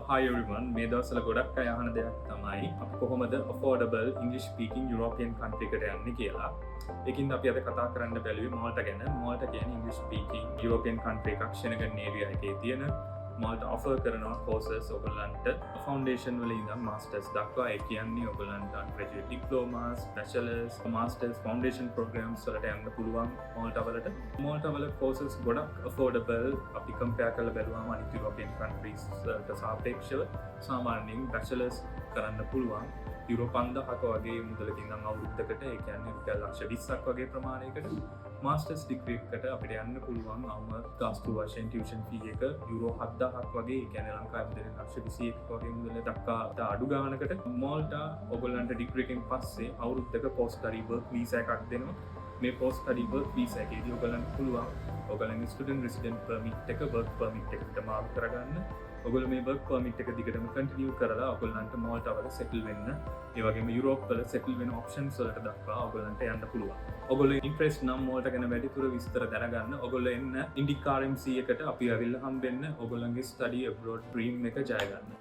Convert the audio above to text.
Hi everyone, මේ දවස්වල ගොඩක් අය අහන දෙයක් තමයි අපි කොහොමද affordable English speaking European country එකට යන්නේ කියලා. ඒකින්ද අපි අද කතා කරන්න බැලුවේ මාල්ටා ගැන. මාල්ටා කියන්නේ English speaking European country එකක් ෂෙනගන් ඒරියා එකේ තියෙන. මාල්ටා offer කරනවා courses ඔයගොල්ලන්ට foundation වල ඉඳන් masters දක්වා. ඒ කියන්නේ ඔයගොල්ලන්ට undergraduate diplomas, bachelors, masters, foundation programs වලට යන්න පුළුවන් මාල්ටා වලට. මාල්ටා වල courses ගොඩක් affordable. අපි compare කරලා බැලුවාම අනිත් European countries වලට සාපේක්ෂව සාමාන්‍යයෙන් bachelors කරන්න පුළුවන්. යුරෝ 5000ක වගේ මුදලකින් නම් අවුරුද්දකට ඒ කියන්නේ රුපියල් ලක්ෂ 20ක් වගේ ප්‍රමාණයකට මාස්ටර්ස් ඩිග්‍රී එකට අපිට යන්න පුළුවන්. අවම ගාස්තු වශයෙන් ටියුෂන් ෆී එක යුරෝ 7000ක් වගේ, ඒ කියන්නේ ලංකාවේ මුදලෙන් ලක්ෂ 21ක වගේ මුදල දක්වා අඩු ගානකට මාල්ටා ඔයගොල්ලන්ට ඩිග්‍රී එකෙන් පස්සේ අවුරුද්දක පෝස්ට් ස්ටඩි වර්ක් වීසා එකක් දෙනවා. මේ පෝස්ට් ස්ටඩි වර්ක් වීසා එකේදී ඔයගොල්ලන්ට පුළුවන් ඔයගොල්ලන්ගේ ස්ටුඩන්ට් රෙසිඩන්ට් පර්මිට් එක වර්ක් පර්මිට් එකට මාරු කරගන්න. ඔයගොල්ලෝ මේ වර්ක් පර්මිට් එක දිගටම කන්ටිනියු කරලා ඔයගොල්ලන්ට මාල්ටා වල සෙටල් වෙන්න, ඒ වගේම යුරෝප් වල සෙටල් වෙන ඔප්ෂන්ස් වලට දක්වා ඔයගොල්ලන්ට යන්න පුළුවන්. ඔයගොල්ලෝ ඉන්ට්‍රෙස්ට් නම් මාල්ටා ගැන වැඩිපුර විස්තර දැනගන්න ඔයගොල්ලෝ එන්න ඉන්ඩික් RMC එකට අපි ඇවිල්ලා හම්බෙන්න ඔයගොල්ලන්ගේ ස්ටඩි ඇබ්‍රෝඩ් ඩ්‍රීම් එක ජය ගන්න.